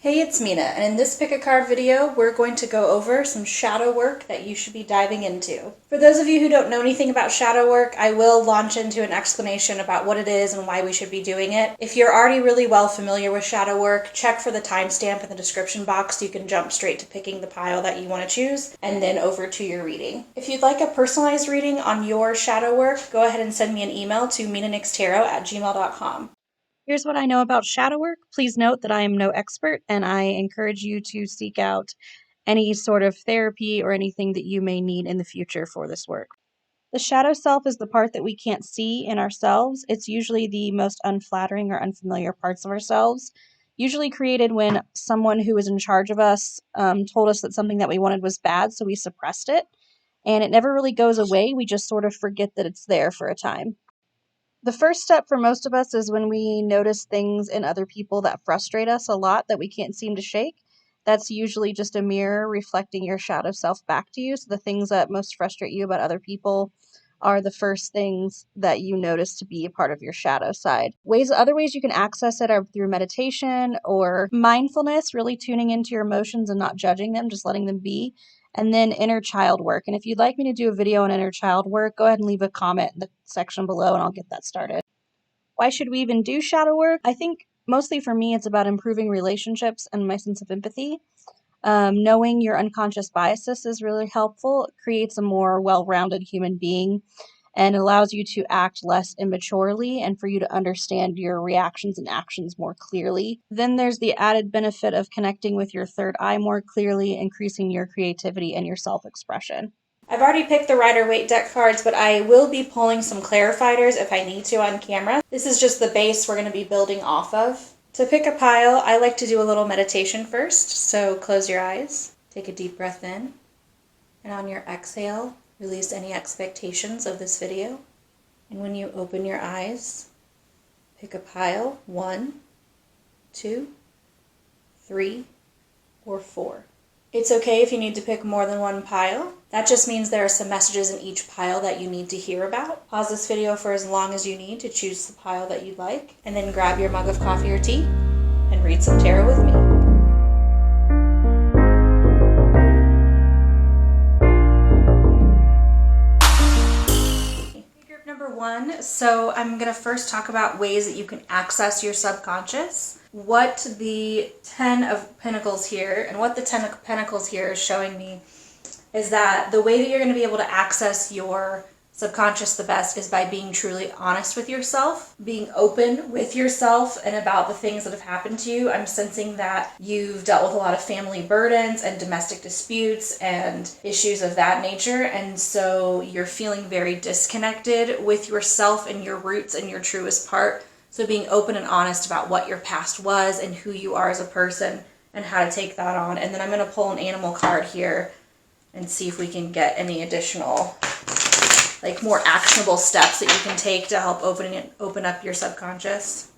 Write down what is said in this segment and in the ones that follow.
Hey, it's Mina, and in this pick a card video, we're going to go over some shadow work that you should be diving into. For those of you who don't know anything about shadow work, I will launch into an explanation about what it is and why we should be doing it. If you're already really well familiar with shadow work, check for the timestamp in the description box so you can jump straight to picking the pile that you want to choose, and then over to your reading. If you'd like a personalized reading on your shadow work, go ahead and send me an email to minanixtarot@gmail.com. Here's what I know about shadow work. Please note that I am no expert, and I encourage you to seek out any sort of therapy or anything that you may need in the future for this work. The shadow self is the part that we can't see in ourselves. It's usually the most unflattering or unfamiliar parts of ourselves, usually created when someone who was in charge of us told us that something that we wanted was bad, so we suppressed it. And it never really goes away. We just sort of forget that it's there for a time. The first step for most of us is when we notice things in other people that frustrate us a lot that we can't seem to shake. That's usually just a mirror reflecting your shadow self back to you. So the things that most frustrate you about other people are the first things that you notice to be a part of your shadow side. Other ways you can access it are through meditation or mindfulness, really tuning into your emotions and not judging them, just letting them be. And then inner child work. And if you'd like me to do a video on inner child work, go ahead and leave a comment in the section below and I'll get that started. Why should we even do shadow work? I think mostly for me it's about improving relationships and my sense of empathy. Knowing your unconscious biases is really helpful. It creates a more well-rounded human being and allows you to act less immaturely and for you to understand your reactions and actions more clearly. Then there's the added benefit of connecting with your third eye more clearly, increasing your creativity and your self-expression. I've already picked the Rider-Waite deck cards, but I will be pulling some clarifiers if I need to on camera. This is just the base we're going to be building off of. To pick a pile, I like to do a little meditation first, so close your eyes, take a deep breath in, and on your exhale, release any expectations of this video. And when you open your eyes, pick a pile, 1, 2, 3, or 4. It's okay if you need to pick more than one pile. That just means there are some messages in each pile that you need to hear about. Pause this video for as long as you need to choose the pile that you'd like, and then grab your mug of coffee or tea and read some tarot with me. Group number 1. So I'm going to first talk about ways that you can access your subconscious. What the 10 of Pentacles here, and what the 10 of Pentacles here is showing me is that the way that you're going to be able to access your subconscious the best is by being truly honest with yourself, being open with yourself and about the things that have happened to you. I'm sensing that you've dealt with a lot of family burdens and domestic disputes and issues of that nature, and so you're feeling very disconnected with yourself and your roots and your truest part. So being open and honest about what your past was and who you are as a person and how to take that on. And then I'm going to pull an animal card here and see if we can get any additional, like more actionable steps that you can take to help open up your subconscious.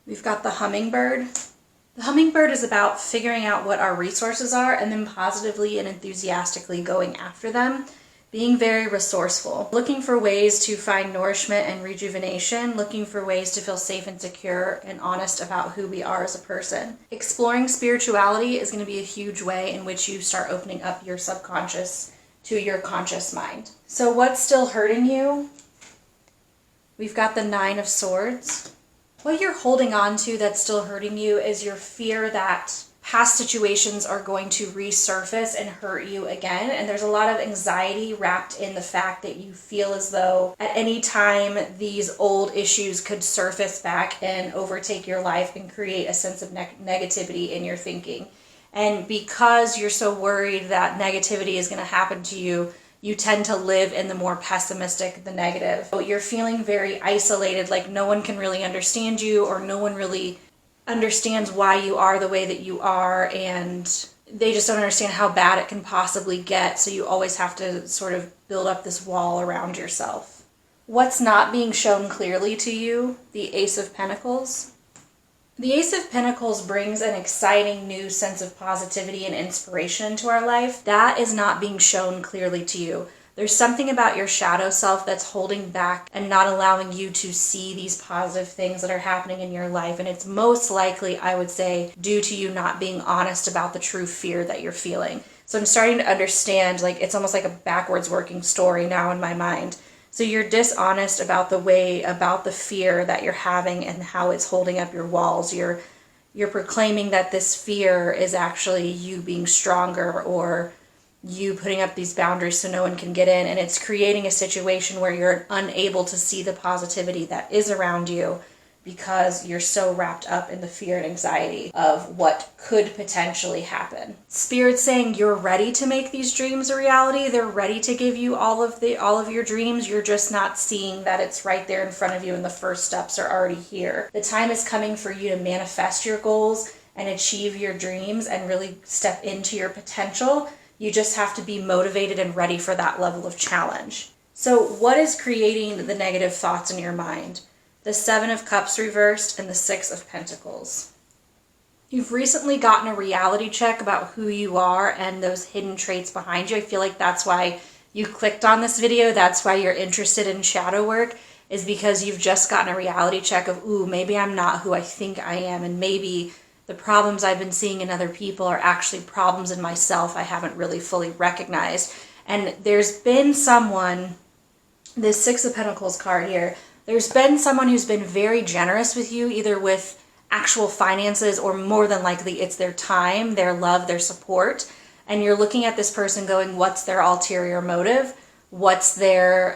We've got the hummingbird. The hummingbird is about figuring out what our resources are and then positively and enthusiastically going after them. Being very resourceful, looking for ways to find nourishment and rejuvenation, looking for ways to feel safe and secure and honest about who we are as a person. Exploring spirituality is going to be a huge way in which you start opening up your subconscious to your conscious mind. So what's still hurting you? We've got the 9 of Swords. What you're holding on to that's still hurting you is your fear that past situations are going to resurface and hurt you again. And there's a lot of anxiety wrapped in the fact that you feel as though at any time these old issues could surface back and overtake your life and create a sense of negativity in your thinking. And because you're so worried that negativity is going to happen to you, you tend to live in the more pessimistic, the negative. So you're feeling very isolated, like no one can really understand you or no one really understands why you are the way that you are, and they just don't understand how bad it can possibly get, so you always have to sort of build up this wall around yourself. What's not being shown clearly to you? The Ace of Pentacles. The Ace of Pentacles brings an exciting new sense of positivity and inspiration into our life. That is not being shown clearly to you. There's something about your shadow self that's holding back and not allowing you to see these positive things that are happening in your life. And it's most likely, I would say, due to you not being honest about the true fear that you're feeling. So I'm starting to understand, like, it's almost like a backwards working story now in my mind. So you're dishonest about the fear that you're having and how it's holding up your walls. You're proclaiming that this fear is actually you being stronger, or you putting up these boundaries so no one can get in, and it's creating a situation where you're unable to see the positivity that is around you because you're so wrapped up in the fear and anxiety of what could potentially happen. Spirit's saying you're ready to make these dreams a reality. They're ready to give you all of your dreams. You're just not seeing that it's right there in front of you and the first steps are already here. The time is coming for you to manifest your goals and achieve your dreams and really step into your potential. You just have to be motivated and ready for that level of challenge. So what is creating the negative thoughts in your mind? The Seven of Cups reversed and the Six of Pentacles. You've recently gotten a reality check about who you are and those hidden traits behind you. I feel like that's why you clicked on this video. That's why you're interested in shadow work, is because you've just gotten a reality check of, ooh, maybe I'm not who I think I am, and maybe the problems I've been seeing in other people are actually problems in myself I haven't really fully recognized. And there's been someone, this Six of Pentacles card here, there's been someone who's been very generous with you, either with actual finances or more than likely it's their time, their love, their support. And you're looking at this person going, what's their ulterior motive? What's the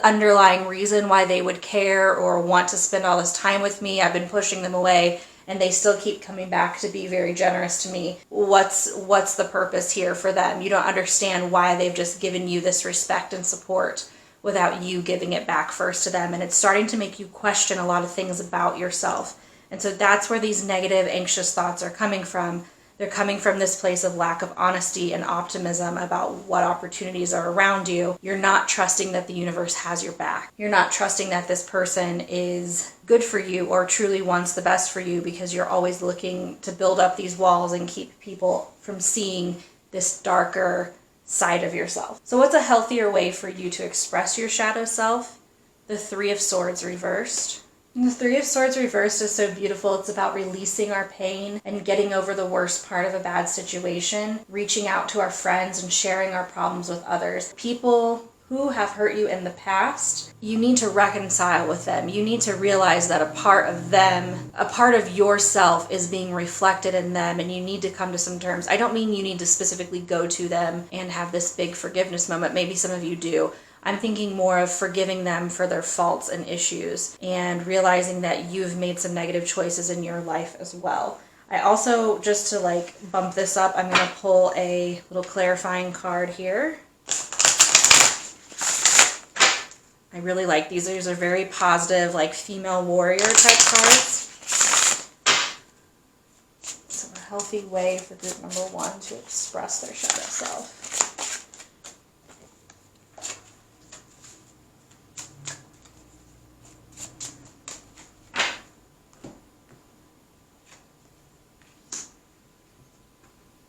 underlying reason why they would care or want to spend all this time with me? I've been pushing them away and they still keep coming back to be very generous to me. What's the purpose here for them? You don't understand why they've just given you this respect and support without you giving it back first to them. And it's starting to make you question a lot of things about yourself. And so that's where these negative, anxious thoughts are coming from. They're coming from this place of lack of honesty and optimism about what opportunities are around you. You're not trusting that the universe has your back. You're not trusting that this person is good for you or truly wants the best for you, because you're always looking to build up these walls and keep people from seeing this darker side of yourself. So what's a healthier way for you to express your shadow self? The Three of Swords reversed. And the Three of Swords reversed is so beautiful. It's about releasing our pain and getting over the worst part of a bad situation, reaching out to our friends and sharing our problems with others. People who have hurt you in the past, you need to reconcile with them. You need to realize that a part of them, a part of yourself is being reflected in them, and you need to come to some terms. I don't mean you need to specifically go to them and have this big forgiveness moment. Maybe some of you do. I'm thinking more of forgiving them for their faults and issues and realizing that you've made some negative choices in your life as well. I also, just to bump this up, I'm going to pull a little clarifying card here. I really like these. These are very positive, female warrior type cards. So a healthy way for group number one to express their shadow self.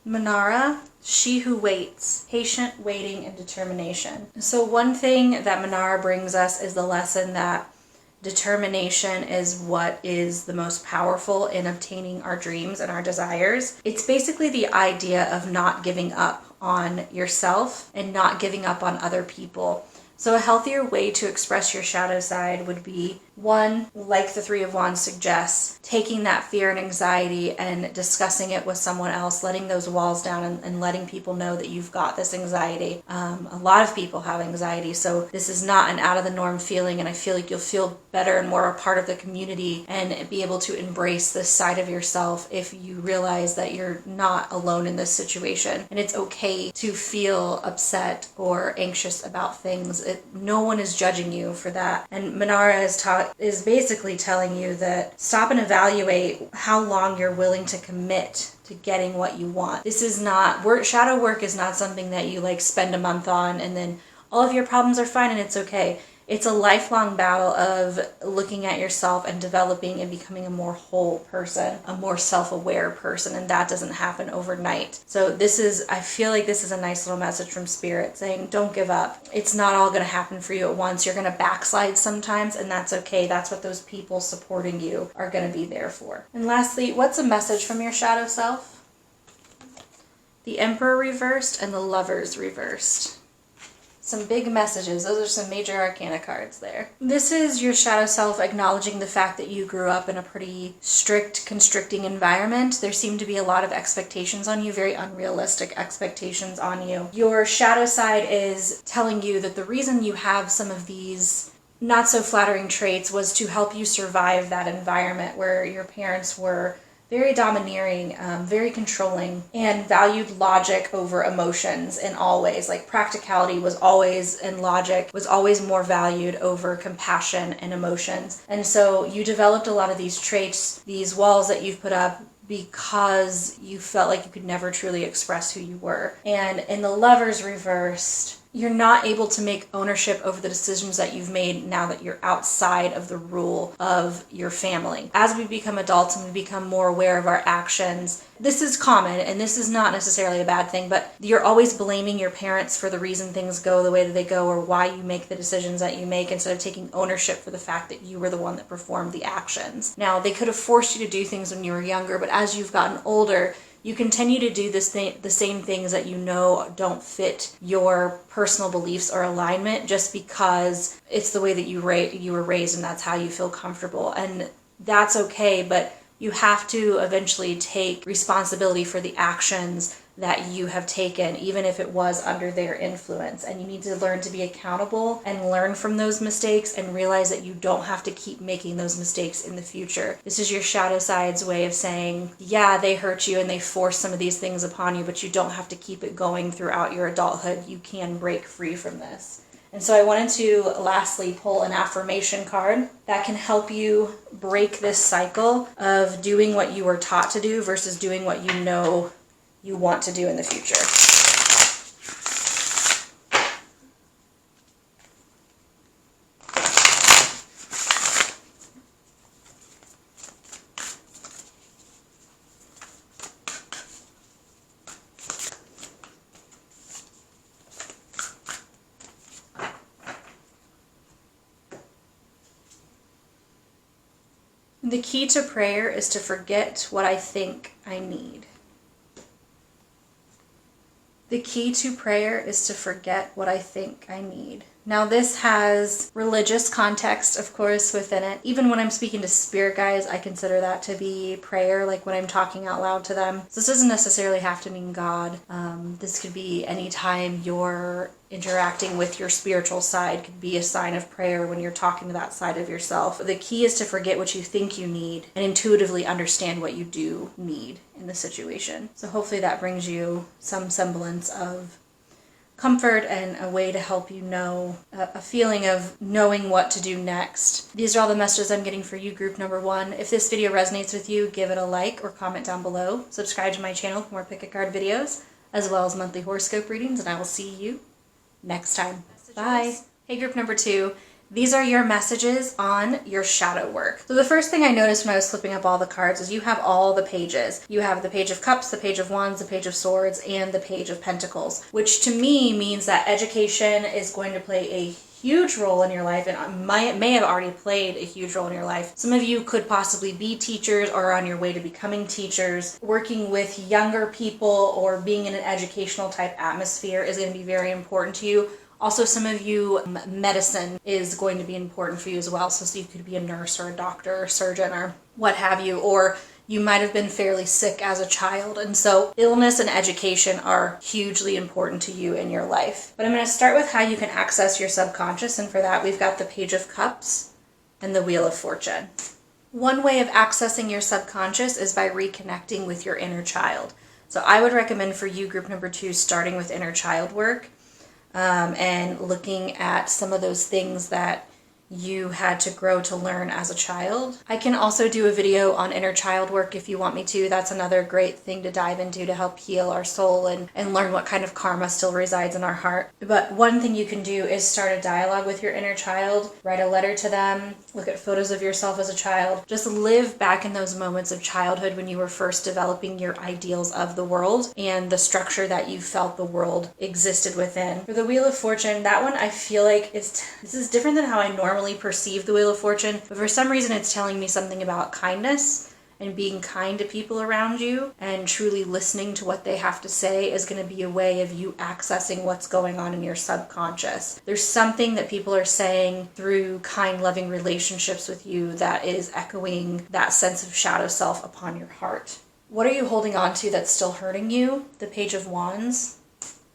Minara, she who waits, patient, waiting, and determination. So one thing that Minara brings us is the lesson that determination is what is the most powerful in obtaining our dreams and our desires. It's basically the idea of not giving up on yourself and not giving up on other people. So a healthier way to express your shadow side would be, one, like the Three of Wands suggests, taking that fear and anxiety and discussing it with someone else, letting those walls down and letting people know that you've got this anxiety. A lot of people have anxiety, so this is not an out of the norm feeling, and I feel like you'll feel better and more a part of the community and be able to embrace this side of yourself if you realize that you're not alone in this situation. And it's okay to feel upset or anxious about things. No one is judging you for that. And Minara is basically telling you that stop and evaluate how long you're willing to commit to getting what you want. This is not shadow work is not something that you spend a month on and then all of your problems are fine and it's okay. it's a lifelong battle of looking at yourself and developing and becoming a more whole person, a more self-aware person, and that doesn't happen overnight. So I feel like this is a nice little message from Spirit saying, don't give up. It's not all going to happen for you at once. You're going to backslide sometimes, and that's okay. That's what those people supporting you are going to be there for. And lastly, what's a message from your shadow self? The Emperor reversed and the Lovers reversed. Some big messages. Those are some major arcana cards there. This is your shadow self acknowledging the fact that you grew up in a pretty strict, constricting environment. There seem to be a lot of expectations on you, very unrealistic expectations on you. Your shadow side is telling you that the reason you have some of these not so flattering traits was to help you survive that environment where your parents were very domineering, very controlling, and valued logic over emotions in all ways. Like practicality was always, and logic was always more valued over compassion and emotions. And so you developed a lot of these traits, these walls that you've put up, because you felt like you could never truly express who you were. And in the Lovers reversed, you're not able to make ownership over the decisions that you've made now that you're outside of the rule of your family. As we become adults and we become more aware of our actions, this is common and this is not necessarily a bad thing, but you're always blaming your parents for the reason things go the way that they go or why you make the decisions that you make instead of taking ownership for the fact that you were the one that performed the actions. Now, they could have forced you to do things when you were younger, but as you've gotten older, you continue to do the same things that you know don't fit your personal beliefs or alignment just because it's the way that you were raised and that's how you feel comfortable. And that's okay, but you have to eventually take responsibility for the actions that you have taken, even if it was under their influence. And you need to learn to be accountable and learn from those mistakes and realize that you don't have to keep making those mistakes in the future. This is your shadow side's way of saying, yeah, they hurt you and they force some of these things upon you, but you don't have to keep it going throughout your adulthood. You can break free from this. And so I wanted to lastly pull an affirmation card that can help you break this cycle of doing what you were taught to do versus doing what you know you want to do in the future. The key to prayer is to forget what I think I need. The key to prayer is to forget what I think I need. Now this has religious context, of course, within it. Even when I'm speaking to spirit guides, I consider that to be prayer, like when I'm talking out loud to them. So this doesn't necessarily have to mean God. This could be any time you're interacting with your spiritual side, could be a sign of prayer when you're talking to that side of yourself. The key is to forget what you think you need and intuitively understand what you do need in the situation. So hopefully that brings you some semblance of comfort and a way to help you know, a feeling of knowing what to do next. These are all the messages I'm getting for you, group number 1. If this video resonates with you, give it a like or comment down below. Subscribe to my channel for more pick a card videos, as well as monthly horoscope readings, and I will see you next time. Bye. Hey, group number 2. These are your messages on your shadow work. So the first thing I noticed when I was flipping up all the cards is you have all the pages. You have the Page of Cups, the Page of Wands, the Page of Swords, and the Page of Pentacles, which to me means that education is going to play a huge role in your life and may have already played a huge role in your life. Some of you could possibly be teachers or are on your way to becoming teachers. Working with younger people or being in an educational type atmosphere is going to be very important to you. Also, some of you, medicine is going to be important for you as well. So you could be a nurse or a doctor or surgeon or what have you, or you might have been fairly sick as a child. And so illness and education are hugely important to you in your life. But I'm going to start with how you can access your subconscious. And for that, we've got the Page of Cups and the Wheel of Fortune. One way of accessing your subconscious is by reconnecting with your inner child. So I would recommend for you, group number 2, starting with inner child work. And looking at some of those things that you had to grow to learn as a child. I can also do a video on inner child work if you want me to. That's another great thing to dive into to help heal our soul and learn what kind of karma still resides in our heart. But one thing you can do is start a dialogue with your inner child, write a letter to them, look at photos of yourself as a child. Just live back in those moments of childhood when you were first developing your ideals of the world and the structure that you felt the world existed within. For the Wheel of Fortune, that one I feel like this is different than how I normally perceive the Wheel of Fortune, but for some reason it's telling me something about kindness and being kind to people around you and truly listening to what they have to say is going to be a way of you accessing what's going on in your subconscious. There's something that people are saying through kind, loving relationships with you that is echoing that sense of shadow self upon your heart. What are you holding on to that's still hurting you? The Page of Wands.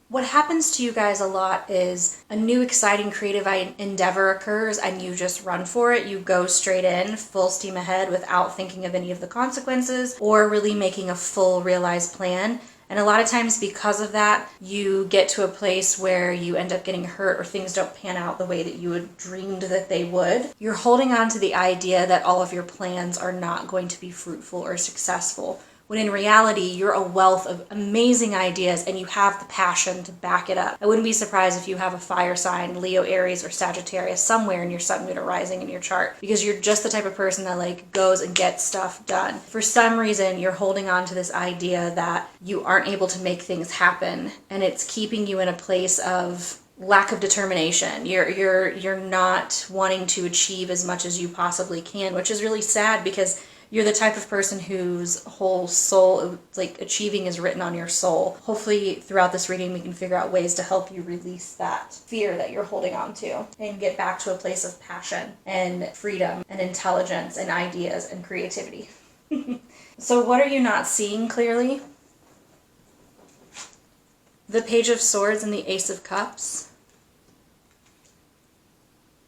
What happens to you guys a lot is a new exciting creative endeavor occurs and you just run for it. You go straight in, full steam ahead without thinking of any of the consequences or really making a full realized plan. And a lot of times because of that, you get to a place where you end up getting hurt or things don't pan out the way that you had dreamed that they would. You're holding on to the idea that all of your plans are not going to be fruitful or successful, when in reality, you're a wealth of amazing ideas and you have the passion to back it up. I wouldn't be surprised if you have a fire sign, Leo, Aries, or Sagittarius somewhere in your sun, moon, or rising in your chart, because you're just the type of person that goes and gets stuff done. For some reason, you're holding on to this idea that you aren't able to make things happen, and it's keeping you in a place of lack of determination. You're not wanting to achieve as much as you possibly can, which is really sad because you're the type of person whose whole soul, achieving is written on your soul. Hopefully throughout this reading we can figure out ways to help you release that fear that you're holding on to and get back to a place of passion and freedom and intelligence and ideas and creativity. So what are you not seeing clearly? The Page of Swords and the Ace of Cups.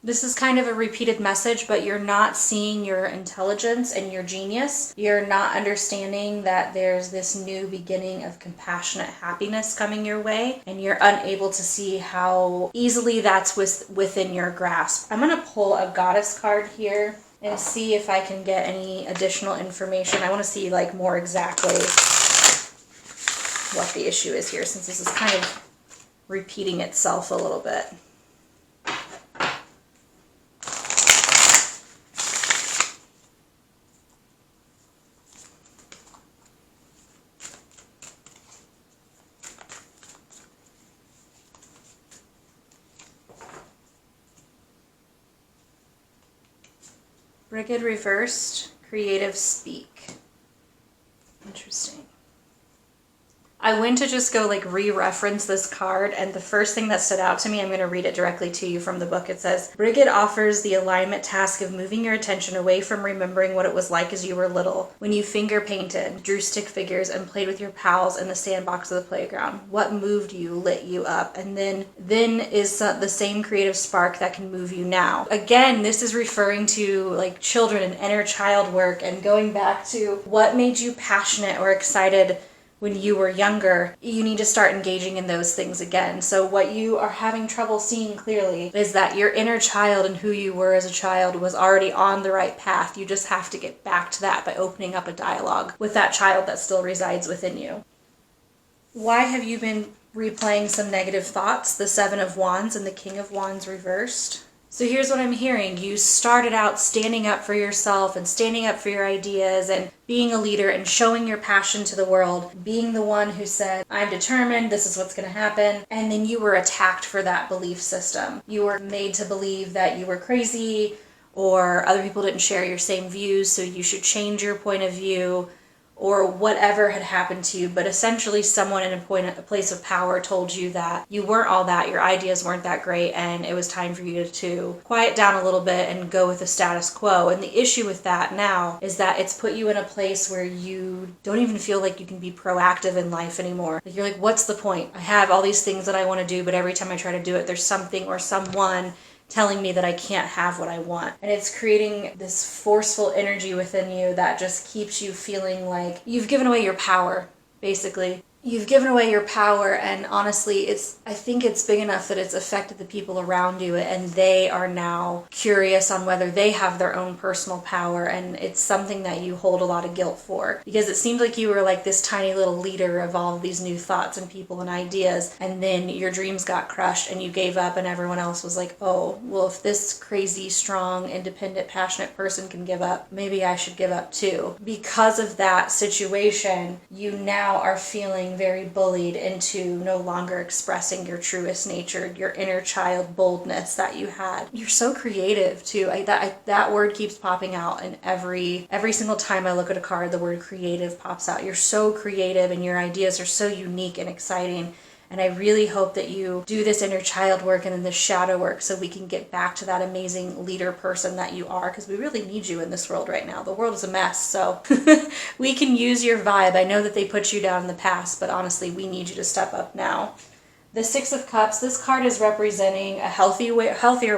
This is kind of a repeated message, but you're not seeing your intelligence and your genius. You're not understanding that there's this new beginning of compassionate happiness coming your way, and you're unable to see how easily that's within your grasp. I'm going to pull a goddess card here and see if I can get any additional information. I want to see more exactly what the issue is here, since this is kind of repeating itself a little bit. Brigid reversed, creative speak. Interesting. I went to just go re-reference this card, and the first thing that stood out to me, I'm going to read it directly to you from the book. It says, Brigid offers the alignment task of moving your attention away from remembering what it was like as you were little, when you finger painted, drew stick figures, and played with your pals in the sandbox of the playground. What moved you, lit you up, and then is the same creative spark that can move you now. Again, this is referring to children and inner child work and going back to what made you passionate or excited when you were younger. You need to start engaging in those things again. So what you are having trouble seeing clearly is that your inner child and who you were as a child was already on the right path. You just have to get back to that by opening up a dialogue with that child that still resides within you. Why have you been replaying some negative thoughts? The Seven of Wands and the King of Wands reversed. So here's what I'm hearing. You started out standing up for yourself and standing up for your ideas and being a leader and showing your passion to the world, being the one who said, I'm determined, this is what's going to happen. And then you were attacked for that belief system. You were made to believe that you were crazy or other people didn't share your same views, so you should change your point of view, or whatever had happened to you. But essentially someone in a place of power told you that you weren't all that, your ideas weren't that great, and it was time for you to quiet down a little bit and go with the status quo. And the issue with that now is that it's put you in a place where you don't even feel like you can be proactive in life anymore. You're like, what's the point? I have all these things that I want to do, but every time I try to do it, there's something or someone telling me that I can't have what I want. And it's creating this forceful energy within you that just keeps you feeling like you've given away your power, basically. you've given away your power, and honestly, I think it's big enough that it's affected the people around you, and they are now curious on whether they have their own personal power, and it's something that you hold a lot of guilt for, because it seemed like you were like this tiny little leader of all of these new thoughts and people and ideas, and then your dreams got crushed and you gave up, and everyone else was like, oh, well, if this crazy, strong, independent, passionate person can give up, maybe I should give up too. Because of that situation, you now are feeling very bullied into no longer expressing your truest nature, your inner child boldness that you had. You're so creative too. That word keeps popping out, and every single time I look at a card, the word creative pops out. You're so creative, and your ideas are so unique and exciting. And I really hope that you do this inner child work and then this shadow work so we can get back to that amazing leader person that you are, because we really need you in this world right now. The world is a mess, so we can use your vibe. I know that they put you down in the past, but honestly, we need you to step up now. The Six of Cups, this card is representing a healthier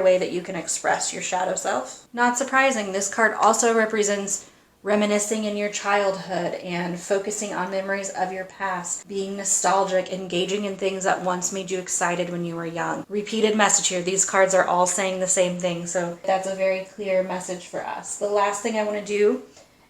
way that you can express your shadow self. Not surprising, this card also represents reminiscing in your childhood and focusing on memories of your past, being nostalgic, engaging in things that once made you excited when you were young. Repeated message here. These cards are all saying the same thing, so that's a very clear message for us. The last thing I want to do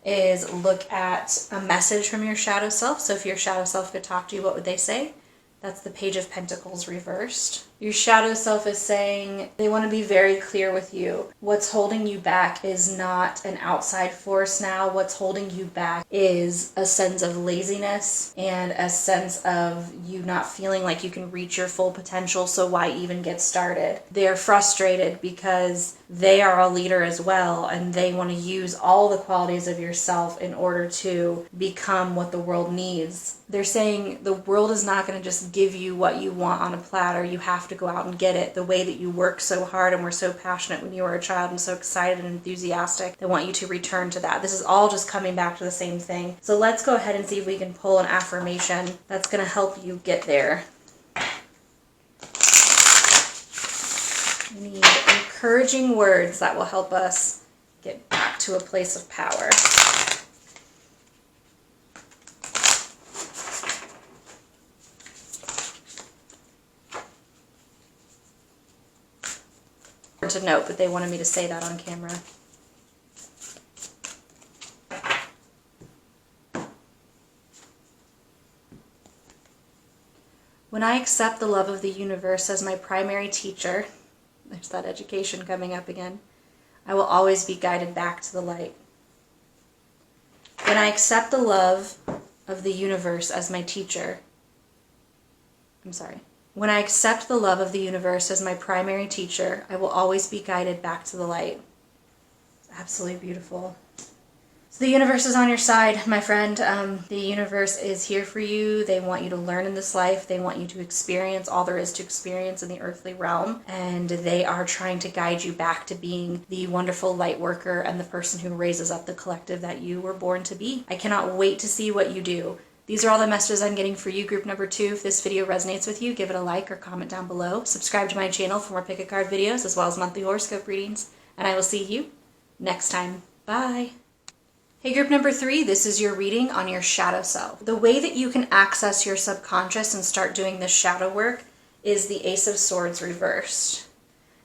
is look at a message from your shadow self. So if your shadow self could talk to you, what would they say? That's the Page of Pentacles reversed. Your shadow self is saying they want to be very clear with you. What's holding you back is not an outside force now. What's holding you back is a sense of laziness and a sense of you not feeling like you can reach your full potential, so why even get started? They're frustrated because they are a leader as well, and they want to use all the qualities of yourself in order to become what the world needs. They're saying the world is not going to just give you what you want on a platter. You have to go out and get it. The way that you work so hard and were so passionate when you were a child and so excited and enthusiastic, they want you to return to that. This is all just coming back to the same thing. So let's go ahead and see if we can pull an affirmation that's going to help you get there. We need encouraging words that will help us get back to a place of power. To note, but they wanted me to say that on camera. When I accept the love of the universe as my primary teacher, there's that education coming up again, I will always be guided back to the light. When I accept the love of the universe as my teacher, When I accept the love of the universe as my primary teacher, I will always be guided back to the light. It's absolutely beautiful. So the universe is on your side, my friend. The universe is here for you. They want you to learn in this life. They want you to experience all there is to experience in the earthly realm. And they are trying to guide you back to being the wonderful light worker and the person who raises up the collective that you were born to be. I cannot wait to see what you do. These are all the messages I'm getting for you, group number 2. If this video resonates with you, give it a like or comment down below. Subscribe to my channel for more pick a card videos as well as monthly horoscope readings. And I will see you next time. Bye. Hey, group number 3, this is your reading on your shadow self. The way that you can access your subconscious and start doing this shadow work is the Ace of Swords reversed.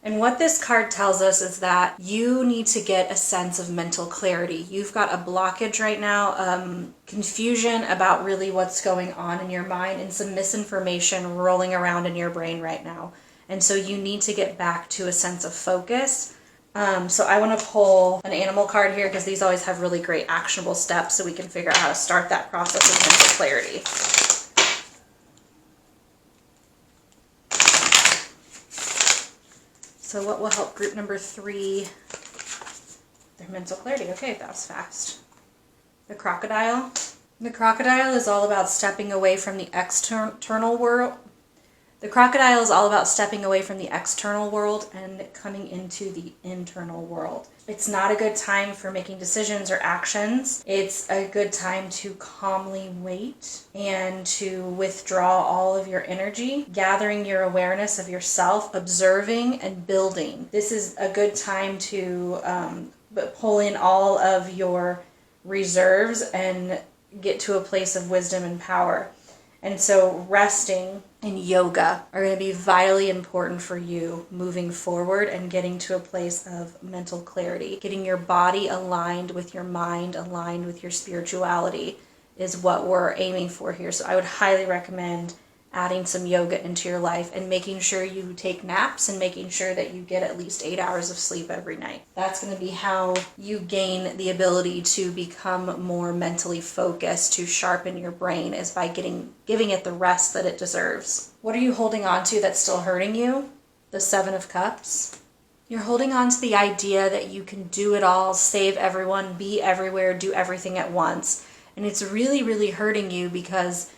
And what this card tells us is that you need to get a sense of mental clarity. You've got a blockage right now, confusion about really what's going on in your mind, and some misinformation rolling around in your brain right now. And so you need to get back to a sense of focus. So I want to pull an animal card here because these always have really great actionable steps so we can figure out how to start that process of mental clarity. So what will help group number 3, their mental clarity? Okay, that was fast. The crocodile. The crocodile is all about stepping away from the external world. The crocodile is all about stepping away from the external world and coming into the internal world. It's not a good time for making decisions or actions. It's a good time to calmly wait and to withdraw all of your energy, gathering your awareness of yourself, observing and building. This is a good time to pull in all of your reserves and get to a place of wisdom and power. And so resting and yoga are going to be vitally important for you moving forward and getting to a place of mental clarity. Getting your body aligned with your mind, aligned with your spirituality is what we're aiming for here. So I would highly recommend adding some yoga into your life and making sure you take naps and making sure that you get at least 8 hours of sleep every night. That's going to be how you gain the ability to become more mentally focused, to sharpen your brain, is by giving it the rest that it deserves. What are you holding on to that's still hurting you? The Seven of Cups. You're holding on to the idea that you can do it all, save everyone, be everywhere, do everything at once. And it's really, really hurting you because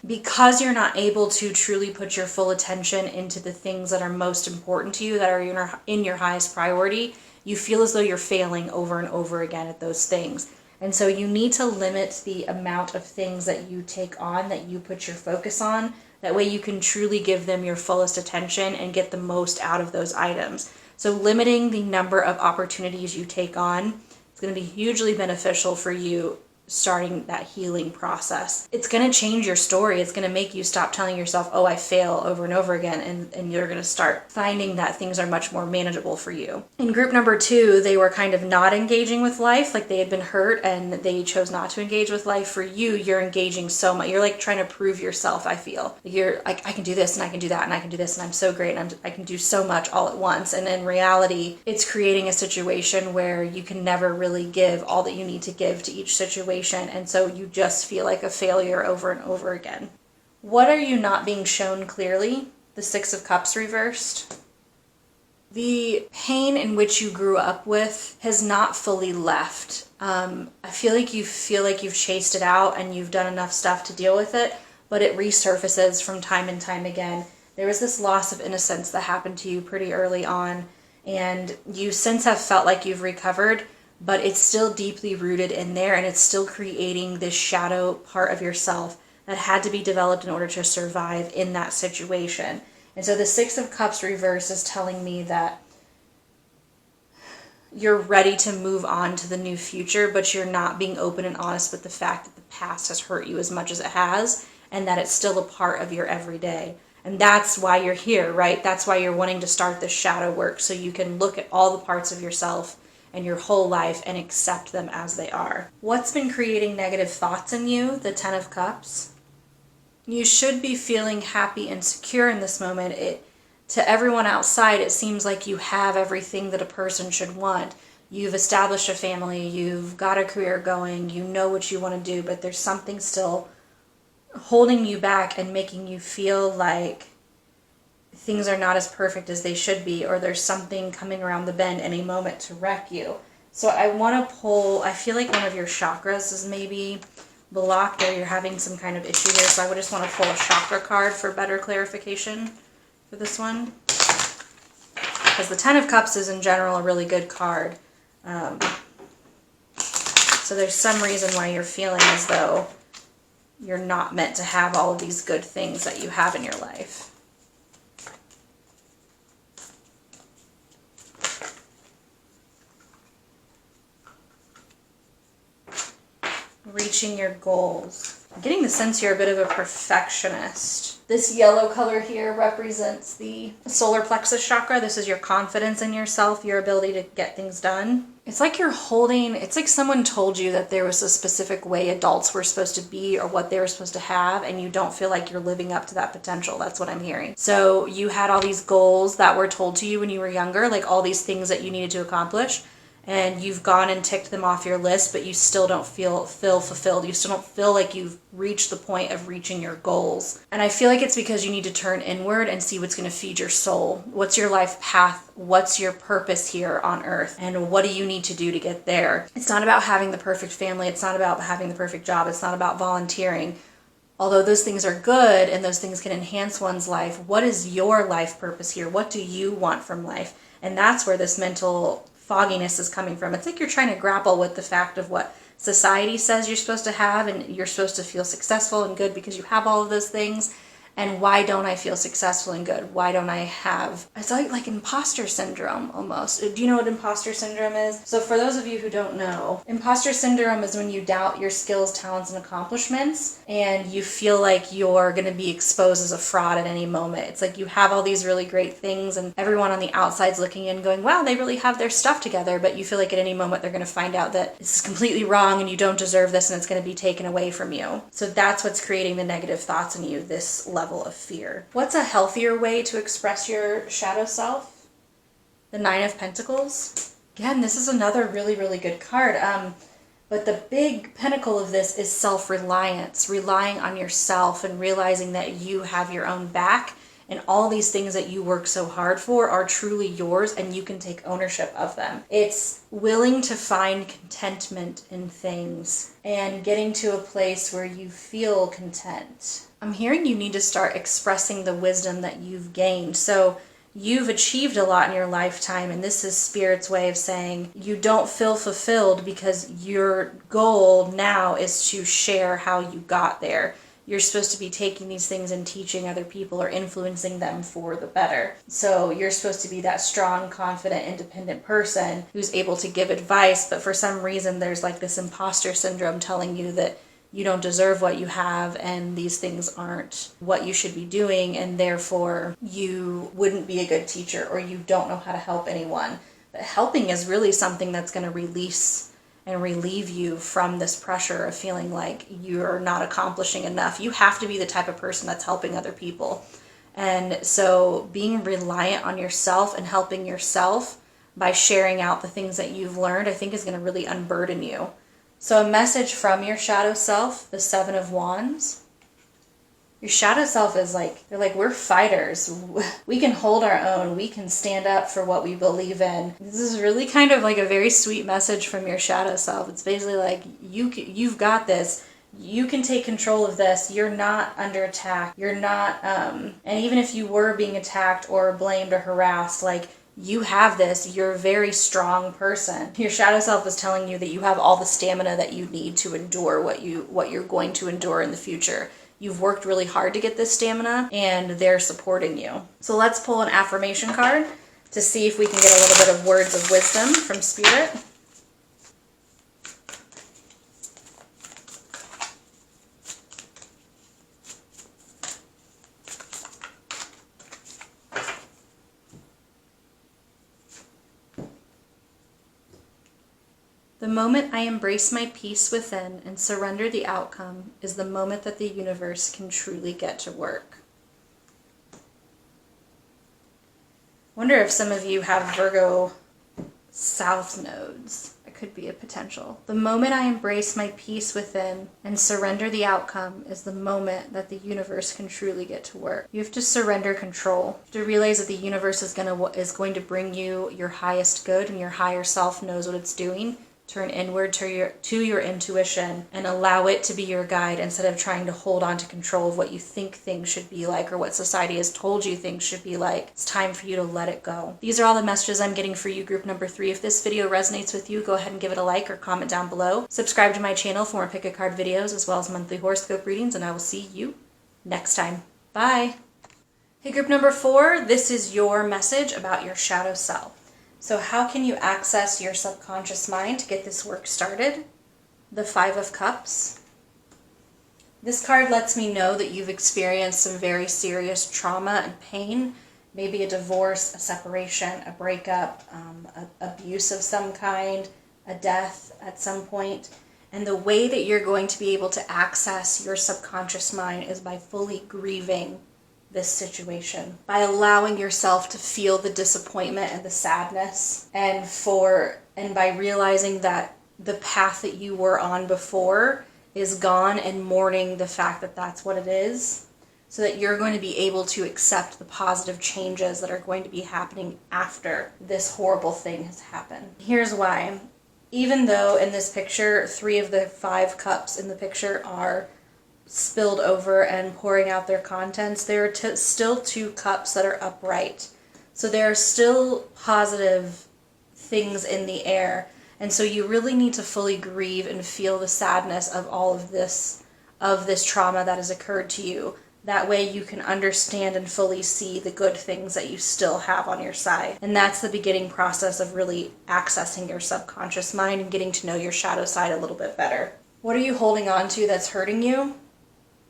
you're not able to truly put your full attention into the things that are most important to you, that are in your highest priority. You feel as though you're failing over and over again at those things. And so you need to limit the amount of things that you take on, that you put your focus on. That way you can truly give them your fullest attention and get the most out of those items. So limiting the number of opportunities you take on is going to be hugely beneficial for you starting that healing process. It's going to change your story. It's going to make you stop telling yourself, oh, I fail over and over again. And you're going to start finding that things are much more manageable for you. In group number 2, they were kind of not engaging with life. Like they had been hurt and they chose not to engage with life. For you, you're engaging so much. You're like trying to prove yourself, I feel. You're like, I can do this and I can do that and I can do this and I'm so great and I can do so much all at once. And in reality, it's creating a situation where you can never really give all that you need to give to each situation. And so you just feel like a failure over and over again. What are you not being shown clearly? The Six of Cups reversed. The pain in which you grew up with has not fully left. I feel like you've chased it out and you've done enough stuff to deal with it, but it resurfaces from time and time again. There was this loss of innocence that happened to you pretty early on, and you since have felt like you've recovered, but it's still deeply rooted in there, and it's still creating this shadow part of yourself that had to be developed in order to survive in that situation. And so the Six of Cups reverse is telling me that you're ready to move on to the new future, but you're not being open and honest with the fact that the past has hurt you as much as it has, and that it's still a part of your everyday. And that's why you're here, right? That's why you're wanting to start this shadow work, so you can look at all the parts of yourself and your whole life and accept them as they are. What's been creating negative thoughts in you? The Ten of Cups. You should be feeling happy and secure in this moment. To everyone outside, it seems like you have everything that a person should want. You've established a family, you've got a career going, you know what you want to do, but there's something still holding you back and making you feel like things are not as perfect as they should be, or there's something coming around the bend any moment to wreck you. So I want to pull, I feel like one of your chakras is maybe blocked, or you're having some kind of issue here. So I would just want to pull a chakra card for better clarification for this one. Because the Ten of Cups is in general a really good card. So there's some reason why you're feeling as though you're not meant to have all of these good things that you have in your life. Reaching your goals. I'm getting the sense you're a bit of a perfectionist. This yellow color here represents the solar plexus chakra. This is your confidence in yourself, your ability to get things done. It's like it's like someone told you that there was a specific way adults were supposed to be or what they were supposed to have, and you don't feel like you're living up to that potential. That's what I'm hearing. So you had all these goals that were told to you when you were younger, like all these things that you needed to accomplish. And you've gone and ticked them off your list, but you still don't feel fulfilled. You still don't feel like you've reached the point of reaching your goals. And I feel like it's because you need to turn inward and see what's going to feed your soul. What's your life path? What's your purpose here on earth? And what do you need to do to get there? It's not about having the perfect family. It's not about having the perfect job. It's not about volunteering. Although those things are good and those things can enhance one's life, what is your life purpose here? What do you want from life? And that's where this mental fogginess is coming from. It's like you're trying to grapple with the fact of what society says you're supposed to have, and you're supposed to feel successful and good because you have all of those things. And why don't I feel successful and good? Why don't I have, it's like imposter syndrome almost. Do you know what imposter syndrome is? So for those of you who don't know, imposter syndrome is when you doubt your skills, talents, and accomplishments, and you feel like you're going to be exposed as a fraud at any moment. It's like you have all these really great things and everyone on the outside's looking in going, wow, they really have their stuff together, but you feel like at any moment they're going to find out that this is completely wrong and you don't deserve this and it's going to be taken away from you. So that's what's creating the negative thoughts in you, this level of fear. What's a healthier way to express your shadow self? The Nine of Pentacles. Again, this is another really, really good card. But the big pinnacle of this is self-reliance, relying on yourself and realizing that you have your own back and all these things that you work so hard for are truly yours and you can take ownership of them. It's willing to find contentment in things and getting to a place where you feel content. I'm hearing you need to start expressing the wisdom that you've gained. So you've achieved a lot in your lifetime, and this is Spirit's way of saying you don't feel fulfilled because your goal now is to share how you got there. You're supposed to be taking these things and teaching other people or influencing them for the better. So you're supposed to be that strong, confident, independent person who's able to give advice, but for some reason there's like this imposter syndrome telling you that you don't deserve what you have and these things aren't what you should be doing, and therefore you wouldn't be a good teacher or you don't know how to help anyone. But helping is really something that's going to release and relieve you from this pressure of feeling like you're not accomplishing enough. You have to be the type of person that's helping other people. And so being reliant on yourself and helping yourself by sharing out the things that you've learned, I think is going to really unburden you. So a message from your shadow self, the Seven of Wands. Your shadow self is like, they're like, we're fighters. We can hold our own. We can stand up for what we believe in. This is really kind of like a very sweet message from your shadow self. It's basically like, you've got this. You can take control of this. You're not under attack. You're not, and even if you were being attacked or blamed or harassed, like, you have this. You're a very strong person. Your shadow self is telling you that you have all the stamina that you need to endure what you're going to endure in the future. You've worked really hard to get this stamina, and they're supporting you. So let's pull an affirmation card to see if we can get a little bit of words of wisdom from Spirit. The moment I embrace my peace within and surrender the outcome is the moment that the universe can truly get to work. Wonder if some of you have Virgo South nodes. It could be a potential. The moment I embrace my peace within and surrender the outcome is the moment that the universe can truly get to work. You have to surrender control. You have to realize that the universe is going to bring you your highest good, and your higher self knows what it's doing. Turn inward to your intuition and allow it to be your guide instead of trying to hold on to control of what you think things should be like or what society has told you things should be like. It's time for you to let it go. These are all the messages I'm getting for you, group number 3. If this video resonates with you, go ahead and give it a like or comment down below. Subscribe to my channel for more pick a card videos as well as monthly horoscope readings, and I will see you next time. Bye. Hey, group number 4, this is your message about your shadow self. So how can you access your subconscious mind to get this work started? The Five of Cups. This card lets me know that you've experienced some very serious trauma and pain, maybe a divorce, a separation, a breakup, abuse of some kind, a death at some point. And the way that you're going to be able to access your subconscious mind is by fully grieving this situation, by allowing yourself to feel the disappointment and the sadness, and by realizing that the path that you were on before is gone, and mourning the fact that that's what it is, so that you're going to be able to accept the positive changes that are going to be happening after this horrible thing has happened. Here's why. Even though in this picture 3 of the 5 cups in the picture are spilled over and pouring out their contents, there are still 2 cups that are upright. So there are still positive things in the air. And so you really need to fully grieve and feel the sadness of all of this trauma that has occurred to you. That way you can understand and fully see the good things that you still have on your side. And that's the beginning process of really accessing your subconscious mind and getting to know your shadow side a little bit better. What are you holding on to that's hurting you?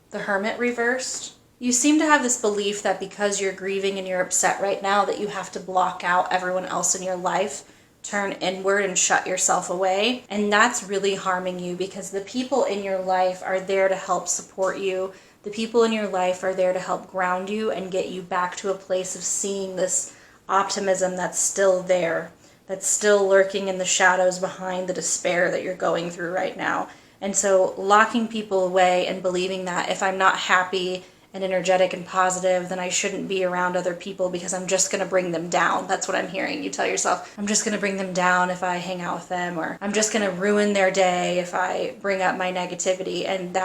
The Hermit reversed. You seem to have this belief that because you're grieving and you're upset right now that you have to block out everyone else in your life, turn inward and shut yourself away. And that's really harming you, because the people in your life are there to help support you. The people in your life are there to help ground you and get you back to a place of seeing this optimism that's still there, that's still lurking in the shadows behind the despair that you're going through right now. And so locking people away and believing that if I'm not happy and energetic and positive, then I shouldn't be around other people because I'm just going to bring them down. That's what I'm hearing. You tell yourself, I'm just going to bring them down if I hang out with them, or I'm just going to ruin their day if I bring up my negativity. And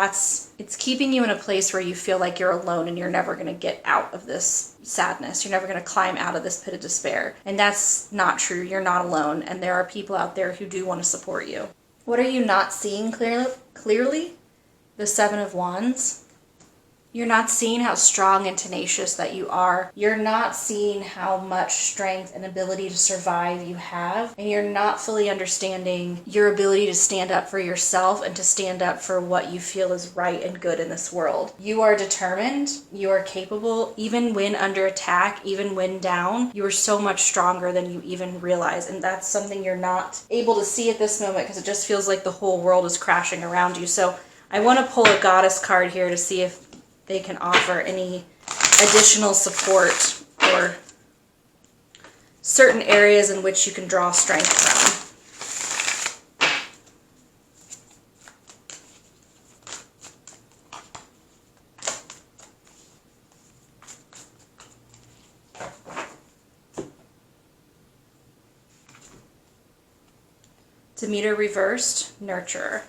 it's keeping you in a place where you feel like you're alone and you're never going to get out of this sadness. You're never going to climb out of this pit of despair. And that's not true. You're not alone. And there are people out there who do want to support you. What are you not seeing clearly? The Seven of Wands. You're not seeing how strong and tenacious that you are. You're not seeing how much strength and ability to survive you have. And you're not fully understanding your ability to stand up for yourself and to stand up for what you feel is right and good in this world. You are determined. You are capable. Even when under attack, even when down, you are so much stronger than you even realize. And that's something you're not able to see at this moment because it just feels like the whole world is crashing around you. So I want to pull a goddess card here to see if they can offer any additional support or certain areas in which you can draw strength from. Demeter reversed, nurturer.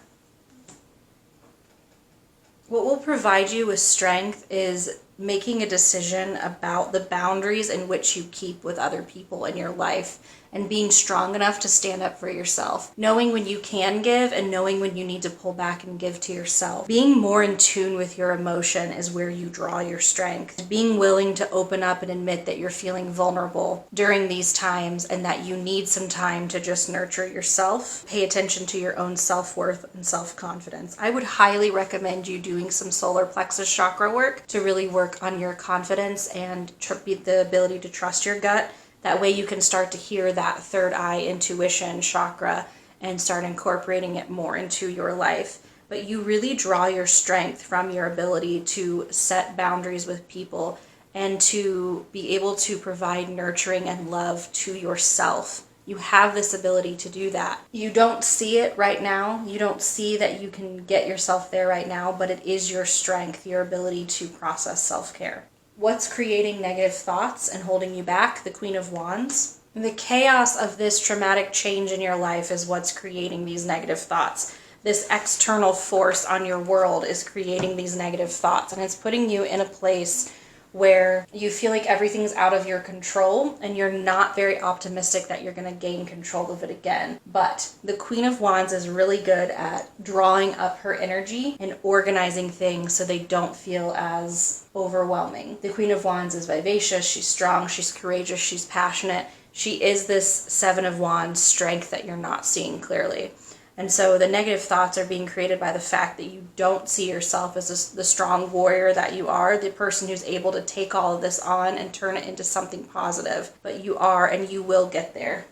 What will provide you with strength is making a decision about the boundaries in which you keep with other people in your life, and being strong enough to stand up for yourself. Knowing when you can give and knowing when you need to pull back and give to yourself. Being more in tune with your emotion is where you draw your strength. Being willing to open up and admit that you're feeling vulnerable during these times and that you need some time to just nurture yourself. Pay attention to your own self-worth and self-confidence. I would highly recommend you doing some solar plexus chakra work to really work on your confidence and the ability to trust your gut. That way you can start to hear that third eye intuition chakra and start incorporating it more into your life. But you really draw your strength from your ability to set boundaries with people and to be able to provide nurturing and love to yourself. You have this ability to do that. You don't see it right now. You don't see that you can get yourself there right now, but it is your strength, your ability to process self-care. What's creating negative thoughts and holding you back? The Queen of Wands. And the chaos of this traumatic change in your life is what's creating these negative thoughts. This external force on your world is creating these negative thoughts, and it's putting you in a place where you feel like everything's out of your control and you're not very optimistic that you're going to gain control of it again. But the Queen of Wands is really good at drawing up her energy and organizing things so they don't feel as overwhelming. The Queen of Wands is vivacious, she's strong, she's courageous, she's passionate. She is this Seven of Wands strength that you're not seeing clearly. And so the negative thoughts are being created by the fact that you don't see yourself as the strong warrior that you are, the person who's able to take all of this on and turn it into something positive. But you are, and you will get there.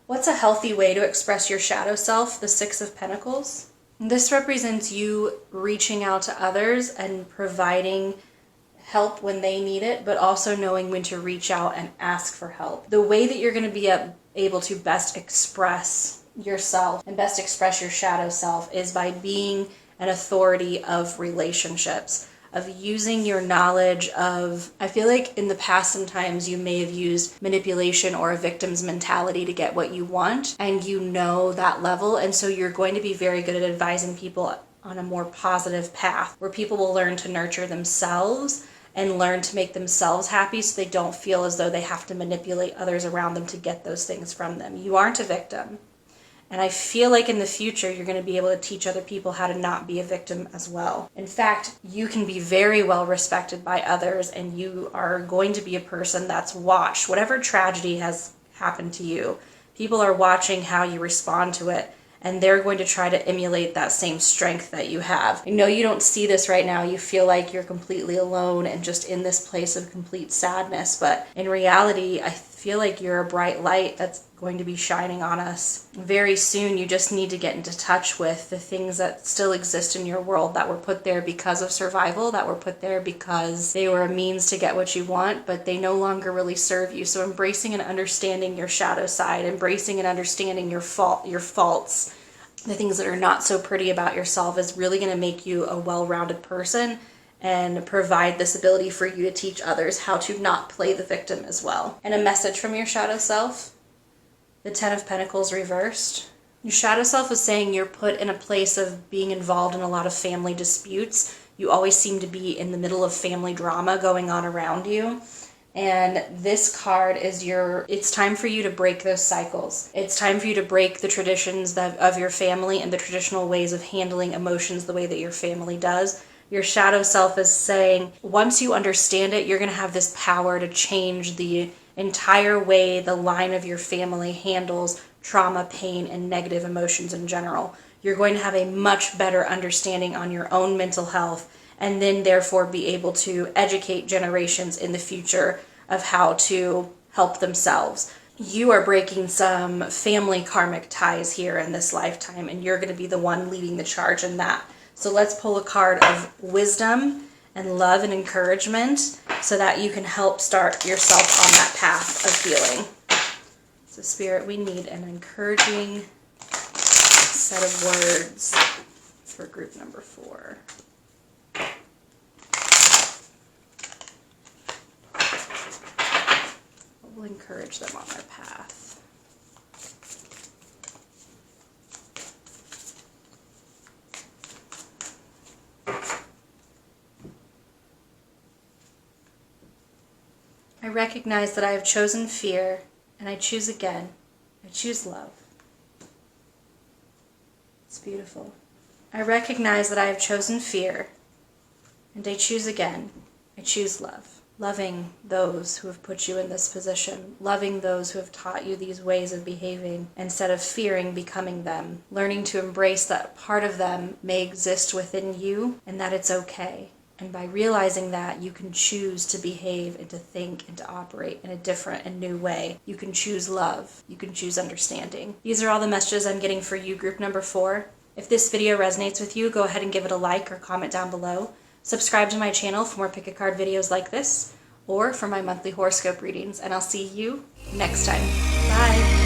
What's a healthy way to express your shadow self? The Six of Pentacles. This represents you reaching out to others and providing help when they need it, but also knowing when to reach out and ask for help. The way that you're going to be able to best express yourself and best express your shadow self is by being an authority of relationships, of using your knowledge of, I feel like in the past sometimes you may have used manipulation or a victim's mentality to get what you want, and you know that level, and so you're going to be very good at advising people on a more positive path where people will learn to nurture themselves and learn to make themselves happy so they don't feel as though they have to manipulate others around them to get those things from them. You aren't a victim. And I feel like in the future, you're going to be able to teach other people how to not be a victim as well. In fact, you can be very well respected by others, and you are going to be a person that's watched. Whatever tragedy has happened to you, people are watching how you respond to it, and they're going to try to emulate that same strength that you have. I know you don't see this right now. You feel like you're completely alone and just in this place of complete sadness, but in reality, I feel like you're a bright light that's going to be shining on us. Very soon, you just need to get into touch with the things that still exist in your world that were put there because of survival, that were put there because they were a means to get what you want, but they no longer really serve you. So embracing and understanding your shadow side, embracing and understanding your faults, the things that are not so pretty about yourself is really going to make you a well-rounded person and provide this ability for you to teach others how to not play the victim as well. And a message from your shadow self, the 10 of Pentacles reversed. Your shadow self is saying you're put in a place of being involved in a lot of family disputes. You always seem to be in the middle of family drama going on around you. And this card is it's time for you to break those cycles. It's time for you to break the traditions of your family and the traditional ways of handling emotions the way that your family does. Your shadow self is saying, once you understand it, you're going to have this power to change the entire way the line of your family handles trauma, pain, and negative emotions in general. You're going to have a much better understanding on your own mental health, and then therefore be able to educate generations in the future of how to help themselves. You are breaking some family karmic ties here in this lifetime, and you're going to be the one leading the charge in that. So let's pull a card of wisdom and love and encouragement so that you can help start yourself on that path of healing. So Spirit, we need an encouraging set of words for group number 4. What will encourage them on their path? I recognize that I have chosen fear, and I choose again. I choose love. It's beautiful. I recognize that I have chosen fear, and I choose again. I choose love. Loving those who have put you in this position. Loving those who have taught you these ways of behaving instead of fearing becoming them. Learning to embrace that part of them may exist within you and that it's okay. And by realizing that, you can choose to behave and to think and to operate in a different and new way. You can choose love. You can choose understanding. These are all the messages I'm getting for you, group number 4. If this video resonates with you, go ahead and give it a like or comment down below. Subscribe to my channel for more pick a card videos like this, or for my monthly horoscope readings, and I'll see you next time. Bye!